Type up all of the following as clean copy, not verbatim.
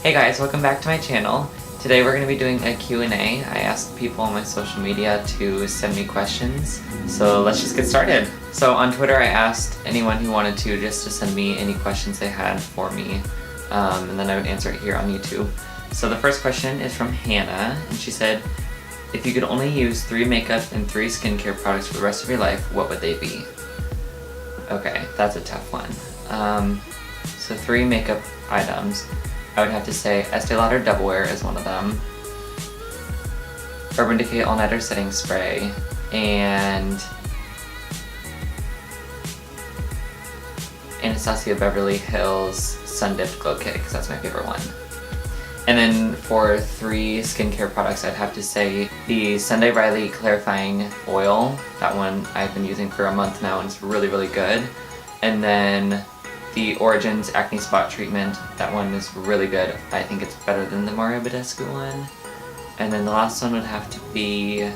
Hey guys, welcome back to my channel. Today we're going to be doing a Q&A. I asked people on my social media to send me questions, so let's just get started. So on Twitter I asked anyone who wanted to just to send me any questions they had for me, and then I would answer it here on YouTube. So the first question is from Hannah, and she said, if you could only use 3 makeup and 3 skincare products for the rest of your life, what would they be? Okay, that's a tough one. So 3 makeup items. I would have to say Estee Lauder Double Wear is one of them, Urban Decay All Nighter Setting Spray, and Anastasia Beverly Hills Sun Dipped Glow Kit, because that's my favorite one. And then for 3 skincare products, I'd have to say the Sunday Riley Clarifying Oil. That one I've been using for a month now and it's really, really good. And then the Origins Acne Spot Treatment. That one is really good. I think it's better than the Mario Badescu one. And then the last one would have to be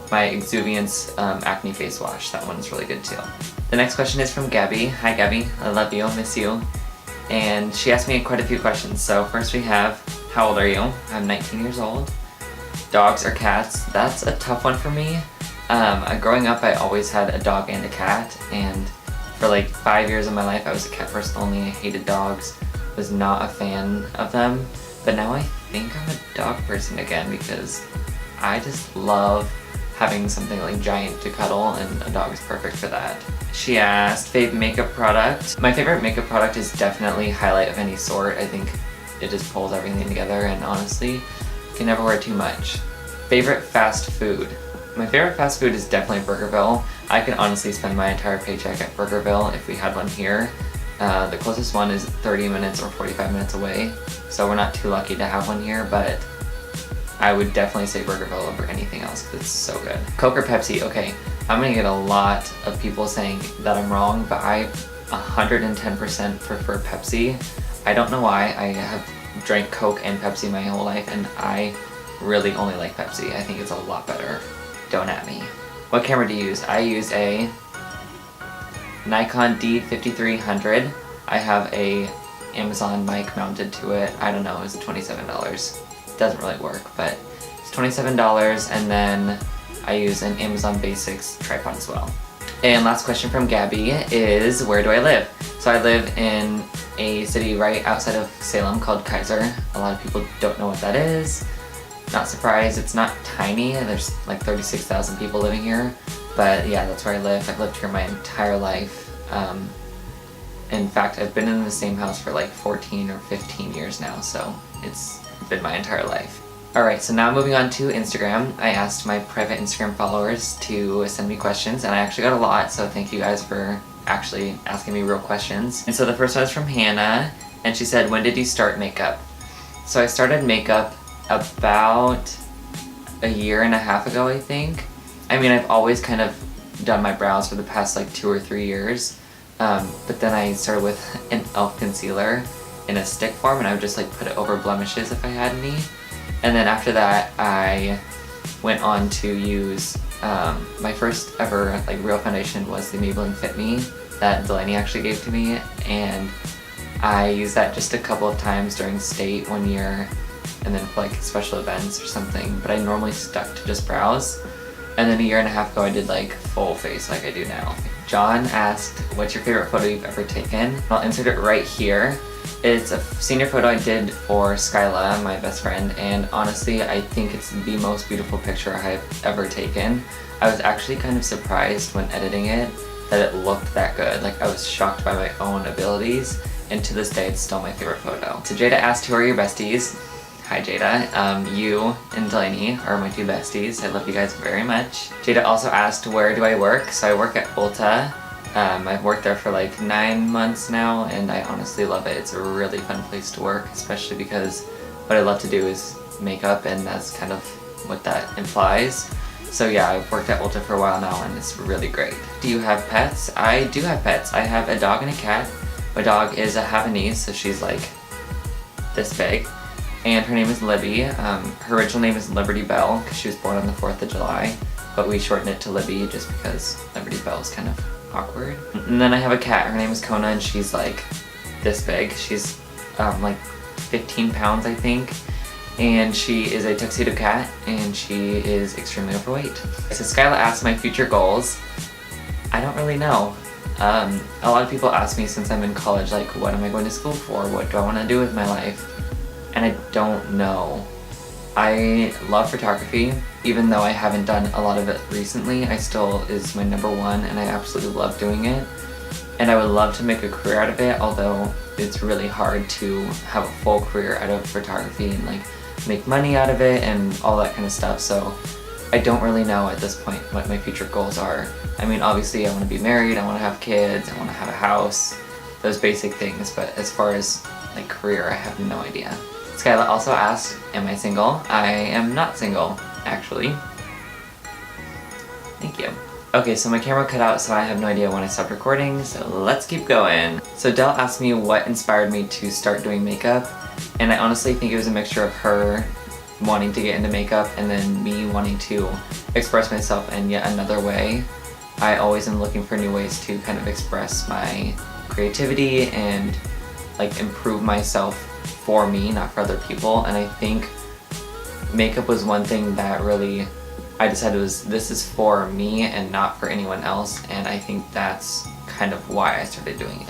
my Exuviance Acne Face Wash. That one's really good too. The next question is from Gabby. Hi Gabby, I love you, miss you. And she asked me quite a few questions. So first we have, how old are you? I'm 19 years old. Dogs or cats? That's a tough one for me. Growing up I always had a dog and a cat, and for like 5 years of my life I was a cat person only. I hated dogs, was not a fan of them, but now I think I'm a dog person again because I just love having something like giant to cuddle, and a dog is perfect for that. She asked, fave makeup product. My favorite makeup product is definitely highlight of any sort. I think it just pulls everything together, and honestly, you can never wear too much. Favorite fast food. My favorite fast food is definitely Burgerville. I could honestly spend my entire paycheck at Burgerville if we had one here. The closest one is 30 minutes or 45 minutes away, so we're not too lucky to have one here, but I would definitely say Burgerville over anything else because it's so good. Coke or Pepsi? Okay, I'm gonna get a lot of people saying that I'm wrong, but I 110% prefer Pepsi. I don't know why. I have drank Coke and Pepsi my whole life, and I really only like Pepsi. I think it's a lot better. Don't at me. What camera do you use? I use a Nikon D5300. I have a Amazon mic mounted to it. I don't know, it was $27. It doesn't really work, but it's $27, and then I use an Amazon Basics tripod as well. And last question from Gabby is, where do I live? So I live in a city right outside of Salem called Kaiser. A lot of people don't know what that is. Not surprised, it's not tiny. There's like 36,000 people living here, but yeah, that's where I live. I've lived here my entire life. In fact, I've been in the same house for like 14 or 15 years now, so it's been my entire life. Alright, so now moving on to Instagram. I asked my private Instagram followers to send me questions, and I actually got a lot, so thank you guys for actually asking me real questions. And so the first one is from Hannah, and she said, when did you start makeup? So I started makeup about a year and a half ago, I think. I mean, I've always kind of done my brows for the past like 2 or 3 years, but then I started with an e.l.f. concealer in a stick form, and I would just like put it over blemishes if I had any. And then after that I went on to use my first ever like real foundation was the Maybelline Fit Me that Delaney actually gave to me, and I used that just a couple of times during state one year, and then for like special events or something, but I normally stuck to just brows. And then a year and a half ago I did like full face like I do now. John asked, what's your favorite photo you've ever taken? I'll insert it right here. It's a senior photo I did for Skyla, my best friend, and honestly I think it's the most beautiful picture I've ever taken. I was actually kind of surprised when editing it that it looked that good. Like, I was shocked by my own abilities, and to this day it's still my favorite photo. So Jada asked, who are your besties? Hi Jada. You and Delaney are my 2 besties. I love you guys very much. Jada also asked, where do I work? So I work at Ulta. I've worked there for like 9 months now, and I honestly love it. It's a really fun place to work, especially because what I love to do is makeup, and that's kind of what that implies. So yeah, I've worked at Ulta for a while now, and it's really great. Do you have pets? I do have pets. I have a dog and a cat. My dog is a Havanese, so she's like this big. And her name is Libby. Her original name is Liberty Bell because she was born on the 4th of July, but we shortened it to Libby just because Liberty Bell is kind of awkward. And then I have a cat. Her name is Kona, and she's like this big. She's like 15 pounds, I think. And she is a tuxedo cat, and she is extremely overweight. So Skyla asked my future goals. I don't really know. A lot of people ask me since I'm in college, like, what am I going to school for? What do I want to do with my life? And I don't know. I love photography. Even though I haven't done a lot of it recently, I still is my number one, and I absolutely love doing it. And I would love to make a career out of it, although it's really hard to have a full career out of photography and like make money out of it and all that kind of stuff. So I don't really know at this point what my future goals are. I mean, obviously I want to be married, I want to have kids, I want to have a house, those basic things, but as far as like career, I have no idea. Skyla also asked, am I single? I am not single, actually. Thank you. Okay, so my camera cut out, so I have no idea when I stopped recording, so let's keep going. So Dell asked me what inspired me to start doing makeup, and I honestly think it was a mixture of her wanting to get into makeup and then me wanting to express myself in yet another way. I always am looking for new ways to kind of express my creativity and like improve myself for me, not for other people. And I think makeup was one thing that really I decided this is for me and not for anyone else, and I think that's kind of why I started doing it.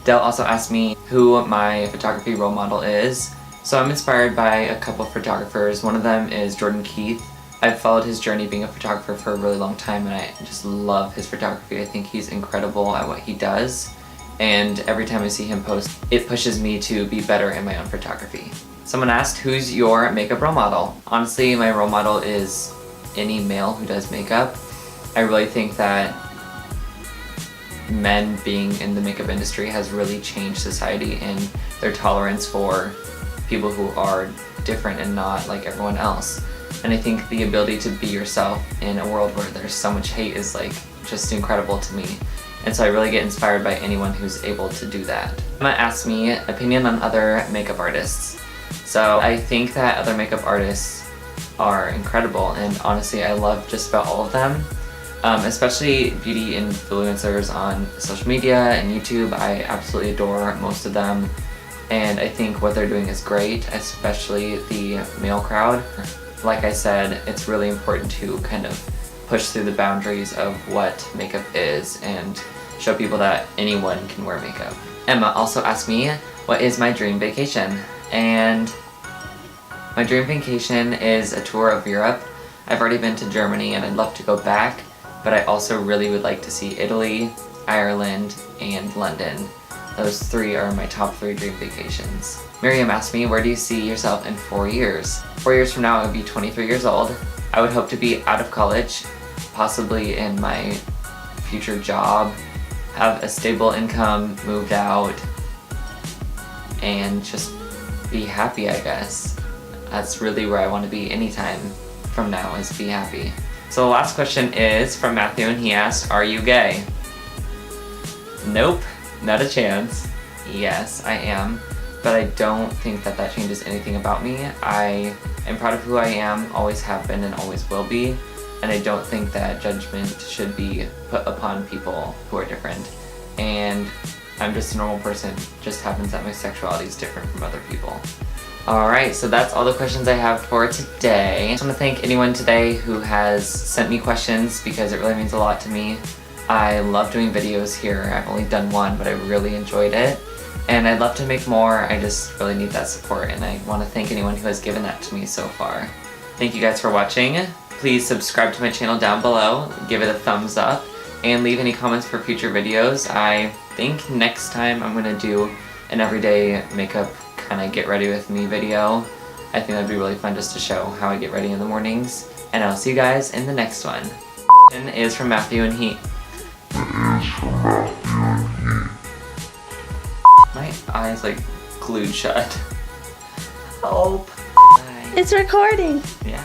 Dell also asked me who my photography role model is. So I'm inspired by a couple of photographers. One of them is Jordan Keith. I've followed his journey being a photographer for a really long time, and I just love his photography. I think he's incredible at what he does, and every time I see him post, it pushes me to be better in my own photography. Someone asked, who's your makeup role model? Honestly, my role model is any male who does makeup. I really think that men being in the makeup industry has really changed society and their tolerance for people who are different and not like everyone else. And I think the ability to be yourself in a world where there's so much hate is like just incredible to me. And so I really get inspired by anyone who's able to do that. Emma asked me opinion on other makeup artists. So I think that other makeup artists are incredible, and honestly I love just about all of them. Especially beauty influencers on social media and YouTube. I absolutely adore most of them, and I think what they're doing is great, especially the male crowd. Like I said, it's really important to kind of push through the boundaries of what makeup is and show people that anyone can wear makeup. Emma also asked me, what is my dream vacation? And my dream vacation is a tour of Europe. I've already been to Germany and I'd love to go back, but I also really would like to see Italy, Ireland, and London. Those three are my top 3 dream vacations. Miriam asked me, where do you see yourself in 4 years? 4 years from now I would be 23 years old. I would hope to be out of college, possibly in my future job, have a stable income, moved out, and just be happy, I guess. That's really where I want to be anytime from now, is be happy. So the last question is from Matthew, and he asked, are you gay? Nope, not a chance. Yes, I am, but I don't think that that changes anything about me. I am proud of who I am, always have been and always will be, and I don't think that judgment should be put upon people who are different. And I'm just a normal person, just happens that my sexuality is different from other people. Alright, so that's all the questions I have for today. I just want to thank anyone today who has sent me questions because it really means a lot to me. I love doing videos here. I've only done one, but I really enjoyed it. And I'd love to make more, I just really need that support, and I want to thank anyone who has given that to me so far. Thank you guys for watching. Please subscribe to my channel down below, give it a thumbs up, and leave any comments for future videos. I think next time I'm going to do an everyday makeup kind of get ready with me video. I think that'd be really fun just to show how I get ready in the mornings. And I'll see you guys in the next one. Is from Matthew and he. My eyes like glued shut. Help. Bye. It's recording. Yeah.